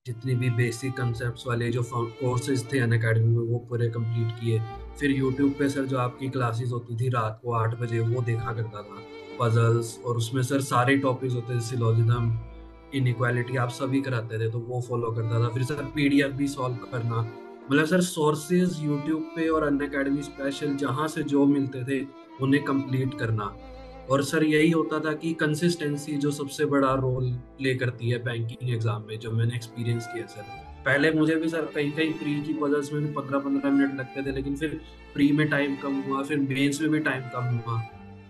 जितनी भी basic concepts वाले जो कोर्सेज थे अन अकेडमी में वो पूरे कंप्लीट किए। फिर यूट्यूब पे सर जो आपकी क्लासेस होती थी रात को 8 बजे वो देखा करता था, पजल्स, और उसमें सर सारे टॉपिक्स होते थे, सिलोजिज्म, इनइक्वालिटी, आप सभी कराते थे तो वो फॉलो करता था। फिर सर पीडीएफ भी सॉल्व करना, मतलब सर सोर्सेज यूट्यूब पे और अन अकेडमी स्पेशल जहाँ से जो मिलते थे उन्हें कंप्लीट करना। और सर यही होता था कि कंसिस्टेंसी जो सबसे बड़ा रोल प्ले करती है बैंकिंग एग्जाम में, जो मैंने एक्सपीरियंस किया सर। पहले मुझे भी सर कहीं कहीं प्री की पजल्स में भी 15-15 मिनट लगते थे, लेकिन फिर प्री में टाइम कम हुआ, फिर मेंस में भी टाइम कम हुआ।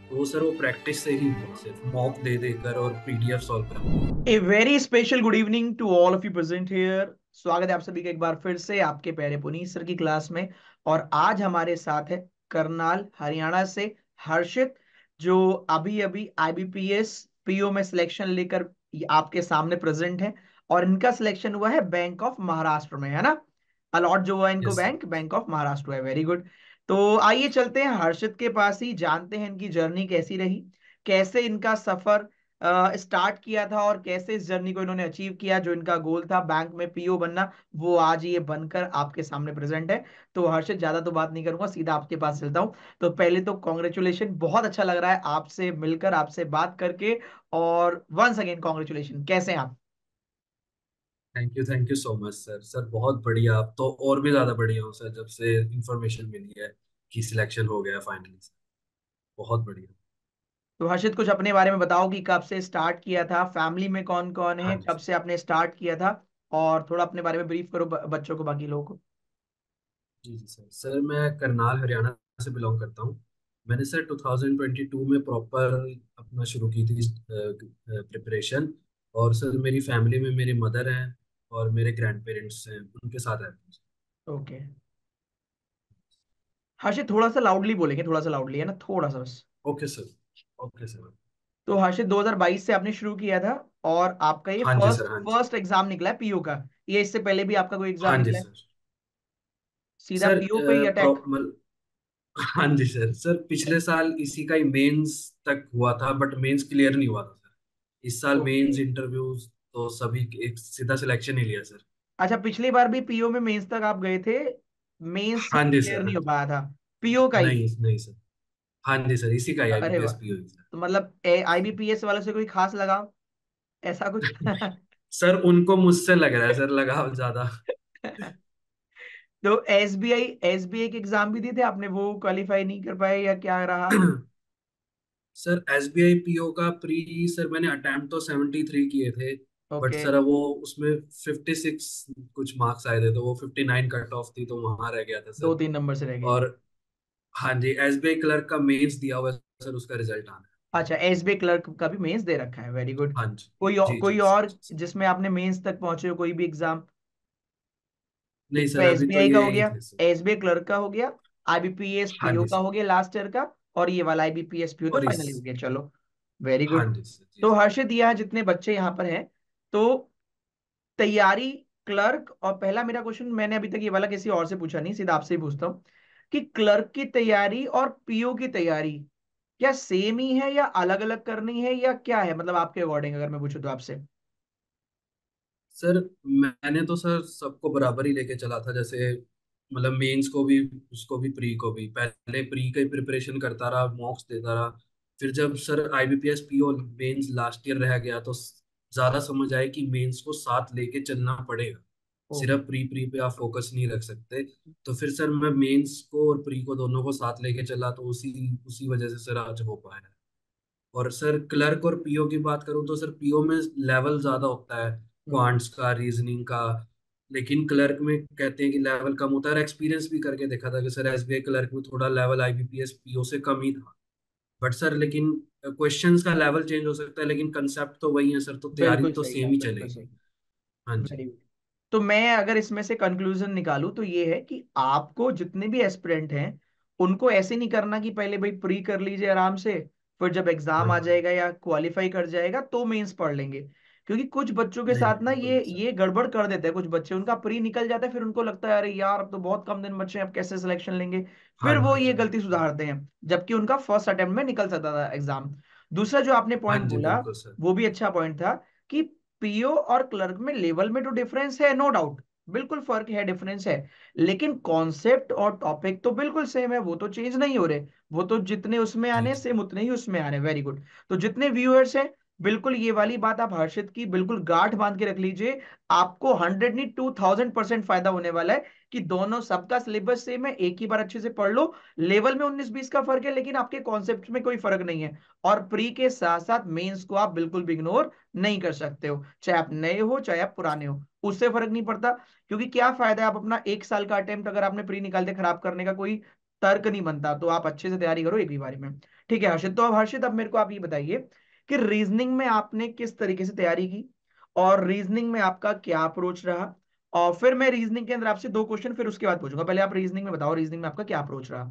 तो वो सर वो प्रैक्टिस से ही हुआ, सिर्फ मॉक दे देकर और पीडीएफ सॉल्व करके। A very special good evening to all of you present here. स्वागत है आप सभी का एक बार फिर से आपके प्यारे पुनीत सर की क्लास में। और आज हमारे साथ है करनाल हरियाणा से हर्षित, जो अभी अभी आईबीपीएस पीओ में सिलेक्शन लेकर आपके सामने प्रेजेंट है। और इनका सिलेक्शन हुआ है बैंक ऑफ महाराष्ट्र में, है ना? अलॉट जो हुआ है इनको yes sir. Bank bank of Maharashtra हुआ है। Very good. तो आइए चलते हैं हर्षित के पास ही, जानते हैं इनकी जर्नी कैसी रही, कैसे इनका सफर स्टार्ट किया था और कैसे इस जर्नी को इन्होंने अचीव किया। जो इनका गोल था बैंक में पीओ बनना, वो आज ये बनकर आपके सामने प्रेजेंट है। तो हर्षित, ज्यादा तो बात नहीं करूंगा, सीधा आपके पास चलता हूँ। तो पहले तो कॉन्ग्रेचुलेशन, बहुत अच्छा लग रहा है आपसे मिलकर, आपसे बात करके। और वंस अगेन कॉन्ग्रेचुलेशन, कैसे हैं आप? Thank you so much sir. Sir बहुत बढ़िया, आप तो और भी ज्यादा बढ़िया हो सर, जब से इंफॉर्मेशन मिली है कि सिलेक्शन हो गया फाइनली सर। बहुत बढ़िया। तो हर्षित, कुछ अपने बारे में बताओ कि कब से स्टार्ट किया था, फैमिली में कौन कौन है, हाँ कब जी। से आपने स्टार्ट किया था। और थोड़ा अपने बारे में ब्रीफ करो बच्चों को, बाकी लोगों को। जी जी सर। सर मैं करनाल हरियाणा से बिलोंग करता हूँ। मैंने सर 2022 में प्रॉपर अपना शुरू की थी प्रिपरेशन। और सर मेरी फैमिली में मेरी मदर हैं और मेरे ग्रैंड पेरेंट्स हैं, उनके साथ रहता हूँ। ओके। हर्षित, थोड़ा सा लाउडली बोलेंगे, थोड़ा सा लाउडली, है ना, थोड़ा सा बस। Okay sir. Okay sir. तो हर्षित, 2022 से आपने शुरू किया था और आपका ये हाँ जी फर्स्ट सर। हाँ जी। फर्स्ट एग्जाम निकला है पीओ का। ये इससे पहले भी आपका कोई एग्जाम हाँ जी निकला है? सर। सीधा सर पीओ पे ही अटैक? प्रॉपर। हाँ जी सर। सर पिछले साल इसी का ही मेंस तक हुआ था, बट मेंस क्लियर नहीं हुआ था सर। इस साल ओके। मेंस इंटरव्यूज तो सभी एक सीधा सिलेक्शन ही लिया सर। अच्छा, पिछली बार भी पीओ में मेंस तक आप गए थे, मेंस हाँ जी क्लियर सर। नहीं हाँ हो जी। पाया था? पीओ का ही? नहीं नहीं सर। हाँ जी सर, इसी का ही अरे वाह। आईबीपीएस पी हुई तो मतलब आईबीपीएस वालों से कोई खास लगाव, ऐसा कुछ? सर। सर उनको मुझसे लग रहा है सर लगाव ज्यादा। तो एसबीआई के एग्जाम भी दिए थे आपने, वो क्वालिफाई नहीं कर पाए या क्या रहा? सर एसबीआई पीओ का प्री, सर मैंने अटेम्प्ट तो 73 किए थे। But okay. सर वो उसमें 56 कुछ मार्क्स आए थे, तो वो 59 कट ऑफ थी, तो वहां रह गया था दो सर। तीन नंबर से रह गए। और हाँ जी, एसबीआई क्लर्क का मेंस दिया हुआ है सर, उसका रिजल्ट आना है। अच्छा, एसबीआई क्लर्क का भी मेंस दे रखा है, वेरी गुड। हाँ जी। जी कोई जी सर। और जिसमें आपने मेंस तक पहुंचे हो, कोई भी एग्जाम? नहीं तो सर, अभी तो एसबीआई का ये हो ही गया, थे सर। एसबीआई क्लर्क का हो गया, आईबीपीएस हाँ पीओ जी का सर। हो गया लास्ट ईयर का, और ये वाला आईबीपीएस पीओ तो और इस फाइनली हो गया, चलो। वेरी हाँ गुड। जी सर। जी तो जी। हर्षित, यहाँ जितने बच्चे यहाँ पर हैं, तो तैयारी, क्लर्क, और पहला मेरा क्वेश्चन, मैंने अभी तक ये वाला किसी और से पूछा नहीं, सीधा आपसे ही पूछता हूँ कि क्लर्क की तैयारी और पीओ की तैयारी क्या सेम ही है या अलग अलग करनी है या क्या है, मतलब आपके अकॉर्डिंग अगर मैं पूछूं तो आपसे। सर मैंने तो सर सबको बराबर ही लेके चला था, जैसे मतलब मेंस को भी, उसको भी, प्री को भी। पहले प्री का प्रिपरेशन करता रहा, मॉक्स देता रहा। फिर जब sir IBPS PO mains last year रह गया, तो ज्यादा समझ आया कि मेंस को साथ लेके चलना पड़ेगा। ओके। सिर्फ प्री प्री पे आप फोकस नहीं रख सकते। तो फिर सर मैं मेंस को और प्री को दोनों को साथ लेके चला, तो उसी उसी वजह से सर आज हो पाया। और सर क्लर्क और पीओ की बात करूं तो सर पीओ में लेवल ज्यादा होता है, हम्म। क्वांट्स का, रीजनिंग का। लेकिन क्लर्क में कहते हैं कि लेवल कम होता है, और एक्सपीरियंस भी करके देखा था कि सर एसबीआई क्लर्क में थोड़ा लेवल आईबीपीएस पीओ से कम ही था। बट सर लेकिन क्वेश्चंस का लेवल चेंज हो सकता है, लेकिन कंसेप्ट तो वही है सर, तो तैयारी बिल्कुल तो सही सेम है, ही बिल्कुल चलेगी। सही। हाँ जी। Very good. तो मैं अगर इसमें से कंक्लूजन निकालूं तो ये है कि आपको जितने भी एस्पिरेंट हैं, उनको ऐसे नहीं करना कि पहले भाई प्री कर लीजिए आराम से, फिर जब हाँ एग्जाम आ हाँ। जाएगा या क्वालिफाई कर जाएगा तो मेंस पढ़ लेंगे। क्योंकि कुछ बच्चों के नहीं साथ नहीं, ना बिल्कुल ये नहीं सर। ये गड़बड़ कर देते हैं, कुछ बच्चे उनका प्री निकल जाता है, फिर उनको लगता है अरे यार अब तो बहुत कम दिन बचे हैं, अब कैसे सिलेक्शन लेंगे। हाँ फिर वो जी ये हाँ गलती जी। सुधारते हैं, जबकि उनका फर्स्ट अटेम्प्ट में निकल सकता था एग्जाम। दूसरा जो आपने हाँ पॉइंट जी बोला, बिल्कुल सर। वो भी अच्छा पॉइंट था कि पीओ और क्लर्क में लेवल में तो डिफरेंस है, नो डाउट, बिल्कुल फर्क है, डिफरेंस है, लेकिन कॉन्सेप्ट और टॉपिक तो बिल्कुल सेम है, वो तो चेंज नहीं हो रहे, वो तो जितने उसमें जी आने जी। सेम उतने ही उसमें आ रहे। Very good. तो जितने व्यूअर्स हैं, बिल्कुल ये वाली बात आप हर्षित की बिल्कुल गांठ बांध के रख लीजिए, आपको 100 नहीं 2000% फायदा होने वाला है कि दोनों, सबका सिलेबस सेम है, एक ही बार अच्छे से पढ़ लो। लेवल में 19-20 का फर्क है, लेकिन आपके कॉन्सेप्ट में कोई फर्क नहीं है। और प्री के साथ साथ मेंस को आप बिल्कुल भी इग्नोर नहीं कर सकते हो, चाहे आप नए हो चाहे आप पुराने हो, उससे फर्क नहीं पड़ता। क्योंकि क्या फायदा है आप अपना 1 साल का अटेम्प्ट अगर आपने प्री निकालते खराब करने का, कोई तर्क नहीं बनता। तो आप अच्छे से तैयारी करो एक ही बारी में। ठीक है हर्षित, तो अब हर्षित अब मेरे को आप ये बताइए कि रीजनिंग में आपने किस तरीके से तैयारी की, और रीजनिंग में आपका क्या अप्रोच रहा। और फिर मैं रीजनिंग के अंदर आपसे 2 क्वेश्चन फिर उसके बाद पूछूंगा, पहले आप रीजनिंग में बताओ, रीजनिंग में आपका क्या अप्रोच रहा।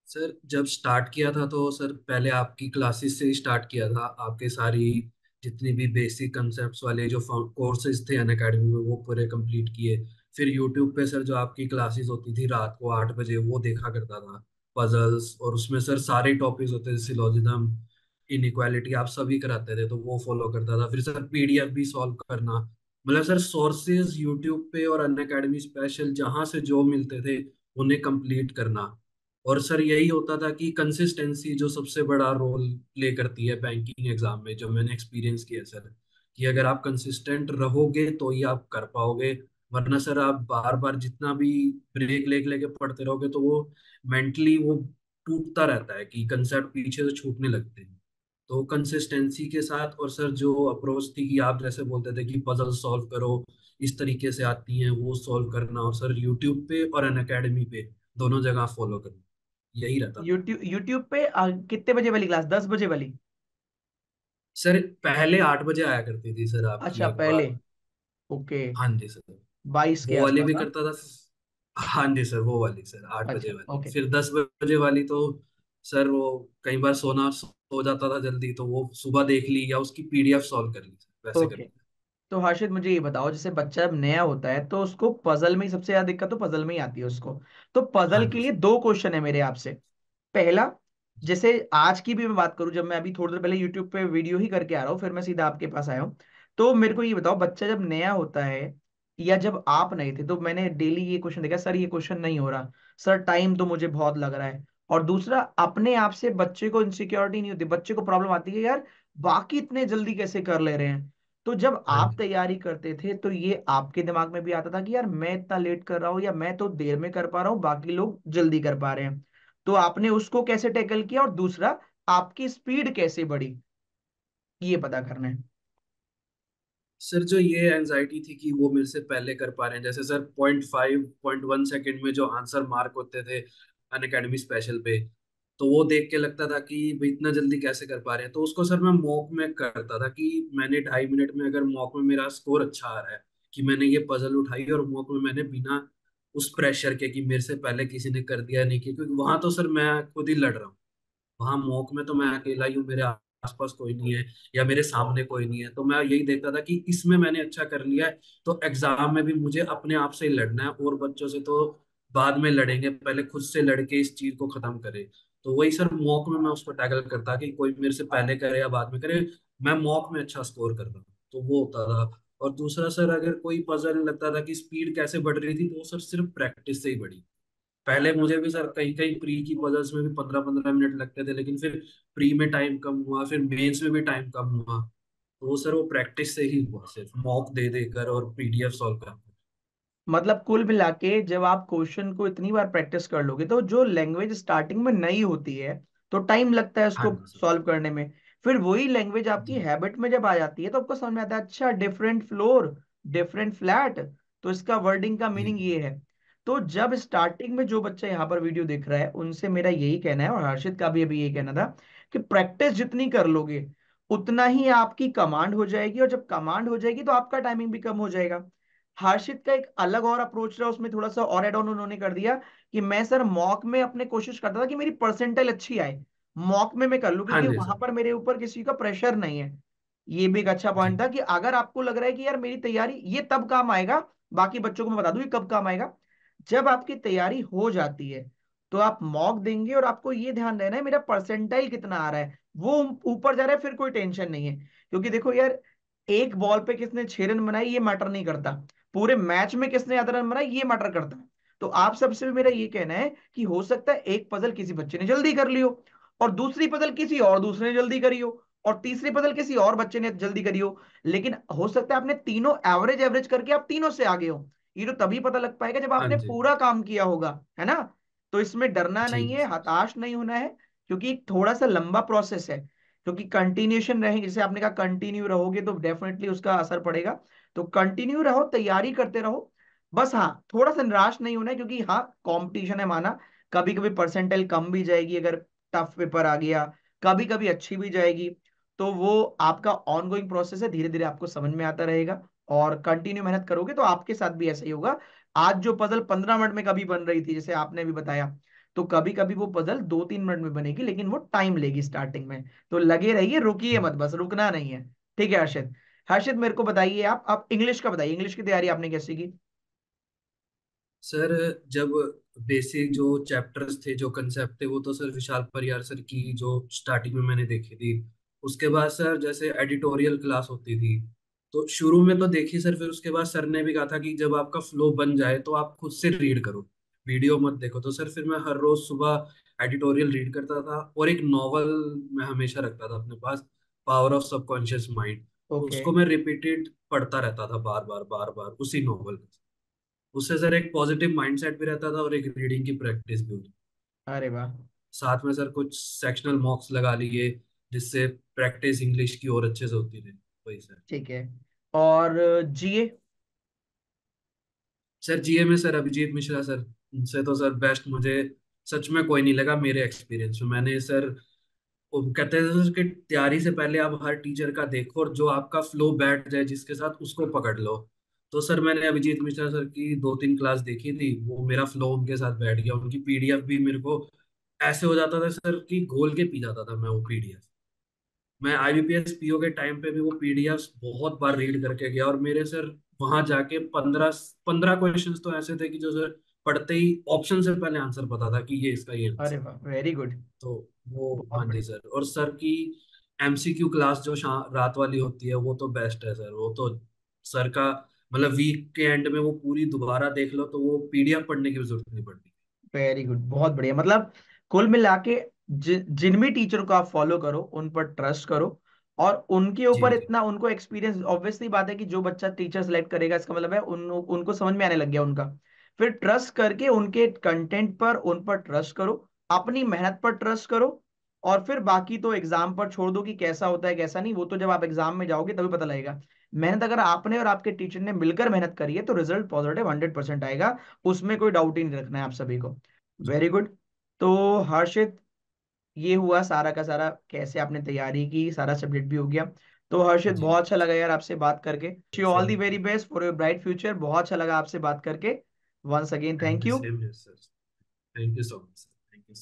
सर जब स्टार्ट किया था तो सर पहले आपकी क्लासेस से ही स्टार्ट किया था, आपके सारी जितनी भी बेसिक कंसेप्ट्स वाले जो कोर्सेज थे अन अकेडमी में वो पूरे कंप्लीट किए। फिर यूट्यूब पे सर जो आपकी क्लासेस होती थी रात को 8 बजे वो देखा करता था, पजल्स, और उसमें सर सारे टॉपिक्स होते थे, सिलोजिज्म, इनइक्वालिटी, आप सभी कराते थे तो वो फॉलो करता था। फिर सर पीडीएफ भी सॉल्व करना, मतलब सर सोर्सेज यूट्यूब पे और अन अकेडमी स्पेशल जहाँ से जो मिलते थे उन्हें कंप्लीट करना। और सर यही होता था कि कंसिस्टेंसी जो सबसे बड़ा रोल प्ले करती है बैंकिंग एग्जाम में, जो मैंने एक्सपीरियंस किया है सर, कि अगर आप कंसिस्टेंट रहोगे तो ही आप कर पाओगे। वरना सर आप बार बार जितना भी ब्रेक लेके लेके पढ़ते रहोगे तो वो मेंटली वो टूटता रहता है कि कंसेप्ट पीछे से छूटने लगते हैं। तो कंसिस्टेंसी के साथ, और सर जो अप्रोच थी कि आप जैसे बोलते थे कि पजल सॉल्व करो, इस तरीके से आती हैं वो सॉल्व करना, और सर यूट्यूब पे और अन अकेडमी पे दोनों जगह फॉलो करना, यही रहता था। यूट्यूब यूट्यूब पे कितने बजे वाली क्लास, 10 बजे वाली? सर पहले 8 बजे आया करती थी सर आपकी अच्छा पहले, अखबार। ओके, हाँ जी सर, 22 के वो वाली आसपास भी हाँ। करता था। हाँ जी सर, वो वाली सर 8 बजे अच्छा वाली, ओके। फिर 10 बजे वाली तो सर वो कई बार सोना सो जाता था जल्दी, तो वो सुबह देख ली या उसकी पीडीएफ सॉल्व कर ली सर, वैसे ओके, करते तो हर्षित मुझे ये बताओ, जैसे बच्चा जब नया होता है तो उसको पजल में ही सबसे ज्यादा दिक्कत तो पजल में ही आती है उसको। तो हाँ पजल के जी लिए सर। 2 क्वेश्चन है मेरे आपसे। पहला, जैसे आज की भी मैं बात करूं, जब मैं अभी थोड़ी देर पहले यूट्यूब पे वीडियो ही करके आ रहा हूँ, फिर मैं सीधा आपके पास आया हूँ। तो मेरे को ये बताओ, बच्चा जब नया होता है या जब आप नए थे, तो मैंने डेली ये क्वेश्चन देखा, सर ये क्वेश्चन नहीं हो रहा, सर टाइम तो मुझे बहुत लग रहा है। और दूसरा, अपने आप से बच्चे को इनसिक्योरिटी नहीं होती, बच्चे को प्रॉब्लम आती है यार बाकी इतने जल्दी कैसे कर ले रहे हैं। तो जब हाँ आप जी तैयारी करते थे तो ये आपके दिमाग में भी आता था कि यार मैं इतना लेट कर रहा हूँ या मैं तो देर में कर पा रहा हूँ, बाकी लोग जल्दी कर पा रहे हैं। तो आपने उसको कैसे टैकल किया, और दूसरा आपकी स्पीड कैसे बढ़ी, ये पता करना है। सर, जो ये एंजाइटी थी कि वो मेरे से पहले कर पा रहे हैं, जैसे सर 0.5 0.1 सेकेंड में जो आंसर मार्क होते थे अन अकेडमी स्पेशल पे, तो वो देख के लगता था कि भाई इतना जल्दी कैसे कर पा रहे हैं। तो उसको सर मैं मॉक में करता था कि मैंने 2.5 मिनट में अगर मॉक में मेरा स्कोर अच्छा आ रहा है, कि मैंने ये पजल उठाई और मॉक में मैंने बिना उस प्रेशर के कि मेरे से पहले किसी ने कर दिया नहीं किया, क्योंकि वहां तो सर मैं खुद ही लड़ रहा हूँ, वहां मॉक में तो मैं अकेला ही हूँ, मेरे आसपास कोई नहीं है या मेरे सामने कोई नहीं है। तो मैं यही देखता था कि इसमें मैंने अच्छा कर लिया है तो एग्जाम में भी मुझे अपने आप से ही लड़ना है, और बच्चों से तो बाद में लड़ेंगे, पहले खुद से लड़के इस चीज को खत्म करें। तो वही सर मॉक में मैं उसको टैकल करता कि कोई मेरे से पहले करे या बाद में करे, मैं मॉक में अच्छा स्कोर कर रहा हूँ, तो वो होता था। और दूसरा सर, अगर कोई पजल लगता था कि स्पीड कैसे बढ़ रही थी, तो वो सर सिर्फ प्रैक्टिस से ही बढ़ी। पहले मुझे भी सर कई कई प्री की पजल्स में भी 15-15 मिनट लगते थे, लेकिन फिर प्री में टाइम कम हुआ, फिर मेंस में भी टाइम कम हुआ, तो वो सर वो प्रैक्टिस से ही हुआ, सिर्फ मॉक दे देकर और पीडीएफ सॉल्व कर। मतलब कुल मिला के जब आप क्वेश्चन को इतनी बार प्रैक्टिस कर लोगे, तो जो लैंग्वेज स्टार्टिंग में नई होती है तो टाइम लगता है हाँ उसको जी सर। सॉल्व करने में। फिर वही लैंग्वेज आपकी जी हैबिट में जब आ जाती है तो आपको समझ में आता है, अच्छा डिफरेंट फ्लोर, डिफरेंट फ्लैट, तो इसका वर्डिंग का जी मीनिंग जी। ये है। तो जब स्टार्टिंग में जो बच्चा यहाँ पर वीडियो देख रहा है उनसे मेरा यही कहना है, और हर्षित का भी अभी यही कहना था, कि प्रैक्टिस जितनी कर लोगे उतना ही आपकी कमांड हो जाएगी, और जब कमांड हो जाएगी तो आपका टाइमिंग भी कम हो जाएगा। हर्षित का एक अलग और अप्रोच रहा, उसमें थोड़ा सा और एड ऑन उन्होंने कर दिया कि मैं सर मॉक में अपने कोशिश करता था कि मेरी परसेंटाइल अच्छी आए, मॉक में मैं कर लूं, हाँ क्योंकि जी वहां सर। पर मेरे ऊपर किसी का प्रेशर नहीं है। ये भी एक अच्छा जी पॉइंट था कि अगर आपको लग रहा है कि यार मेरी तैयारी ये तब काम आएगा, बाकी बच्चों को मैं बता दूं ये कब काम आएगा, जब आपकी तैयारी हो जाती है तो आप मॉक देंगे, और आपको ये ध्यान देना है मेरा परसेंटाइल कितना आ रहा है, वो ऊपर जा रहा है फिर कोई टेंशन नहीं है। क्योंकि देखो यार, एक बॉल पे किसने 6 रन बनाए ये मैटर नहीं करता, पूरे मैच में किसने ज्यादा रन बनाए ये मैटर करता है। तो आप सबसे भी मेरा ये कहना है कि हो सकता है एक पजल किसी बच्चे ने जल्दी कर लियो, और दूसरी पजल किसी और दूसरे ने जल्दी करी हो, और तीसरी पजल किसी और बच्चे ने जल्दी करी हो, लेकिन हो सकता है आपने तीनों एवरेज एवरेज करके आप तीनों से आगे हो। ये तो तभी पता लग पाएगा जब हाँ आपने जी। पूरा काम किया होगा, है ना। तो इसमें डरना जी नहीं है, जी। हताश नहीं होना है, क्योंकि थोड़ा सा लंबा प्रोसेस है। क्योंकि कंटिन्यूशन रहेंगे, जैसे आपने कहा कंटिन्यू रहोगे तो डेफिनेटली उसका असर पड़ेगा। तो कंटिन्यू रहो, तैयारी करते रहो। बस हाँ, थोड़ा सा निराश नहीं होना है, क्योंकि हाँ कंपटीशन है माना, कभी कभी परसेंटाइल कम भी जाएगी अगर टफ पेपर आ गया, कभी कभी अच्छी भी जाएगी। तो वो आपका ऑनगोइंग प्रोसेस है, धीरे धीरे आपको समझ में आता रहेगा। और कंटिन्यू मेहनत करोगे तो आपके साथ भी ऐसा ही होगा। आज जो पजल 15 मिनट में कभी बन रही थी, जैसे आपने भी बताया, तो कभी कभी वो पजल 2-3 मिनट में बनेगी, लेकिन वो टाइम लेगी स्टार्टिंग में। तो लगे रहिए, रुकिए मत, बस रुकना नहीं है। ठीक है हर्षित। हर्षित मेरे को बताइए, आप इंग्लिश का बताइए, इंग्लिश की तैयारी आपने कैसी की? सर जब बेसिक जो चैप्टर्स थे, जो कंसेप्ट थे, वो तो सर विशाल परियार सर की जो स्टार्टिंग में मैंने देखी थी। उसके बाद सर जैसे एडिटोरियल क्लास होती थी, तो शुरू में तो देखी सर। फिर उसके बाद सर ने भी कहा था कि जब आपका फ्लो बन जाए तो आप खुद से रीड करो, वीडियो मत देखो। तो सर फिर मैं हर रोज सुबह एडिटोरियल रीड करता था, और एक नॉवल मैं हमेशा रखता था अपने पास, power of subconscious mind. Okay. उसको मैं रिपीटेड पढ़ता रहता था, बार बार बार बार उसी नॉवल। उससे सर एक पॉजिटिव माइंडसेट भी रहता था और एक रीडिंग की प्रैक्टिस भी होती। अरे वाह। साथ में सर कुछ सेक्शनल मॉक्स लगा लिए, जिससे प्रैक्टिस इंग्लिश की और अच्छे से होती रही। वही सर। ठीक है। और जीए? सर जीए में सर अभिजीत मिश्रा सर, उनसे तो सर बेस्ट मुझे सच में कोई नहीं लगा मेरे एक्सपीरियंस में। मैंने सर, वो कहते हैं सर कि तैयारी से पहले आप हर टीचर का देखो, और जो आपका फ्लो बैठ जाए जिसके साथ, उसको पकड़ लो। तो सर मैंने अभिजीत मिश्रा सर की 2-3 क्लास देखी थी, वो मेरा फ्लो उनके साथ बैठ गया। उनकी पीडीएफ भी मेरे को ऐसे हो जाता था सर कि घोल के पी जाता था मैं वो पीडीएफ। मैं आईबीपीएस पीओ के टाइम पे भी वो पीडीएफ बहुत बार रीड करके गया, और मेरे सर वहां जाके 15 15 क्वेश्चंस तो ऐसे थे कि जो सर पढ़ते ही ऑप्शन से पहले आंसर पता था कि ये इसका ये अरे आंसर। वाह, वेरी गुड। तो वो, बहुत हाँ जी बढ़िया। सर। और सर की एमसीक्यू क्लास जो रात वाली होती है, वो तो बेस्ट है सर। वो तो सर का मतलब वीक के एंड में वो पूरी दोबारा देख लो तो वो पीडीएफ पढ़ने की भी जरूरत नहीं पड़ती। वेरी गुड, बहुत बढ़िया। मतलब कुल मिला के जिन भी टीचर को आप फॉलो करो उन पर ट्रस्ट करो, और उनके जी ऊपर जी। इतना उनको एक्सपीरियंस, ऑब्वियसली बात है कि जो बच्चा टीचर सेलेक्ट करेगा इसका मतलब है उनको समझ में आने लग गया उनका। फिर ट्रस्ट करके उनके कंटेंट पर, उन पर ट्रस्ट करो, अपनी मेहनत पर ट्रस्ट करो, और फिर बाकी तो एग्जाम पर छोड़ दो कि कैसा होता है कैसा नहीं, वो तो जब आप एग्जाम में जाओगे तभी पता लगेगा। मेहनत अगर आपने और आपके टीचर ने मिलकर मेहनत करी है तो रिजल्ट पॉजिटिव 100% आएगा, उसमें कोई डाउट ही नहीं रखना है आप सभी को। Very good. तो हर्षित, ये हुआ सारा का सारा कैसे आपने तैयारी की, सारा सब्जेक्ट भी हो गया। तो हर्षित जी बहुत अच्छा लगा यार आपसे बात करके। You all the same. Very best for your bright future. बहुत अच्छा लगा आपसे बात करके। Once again thank thank you you. Same sir. Thank you so much sir. Thank you.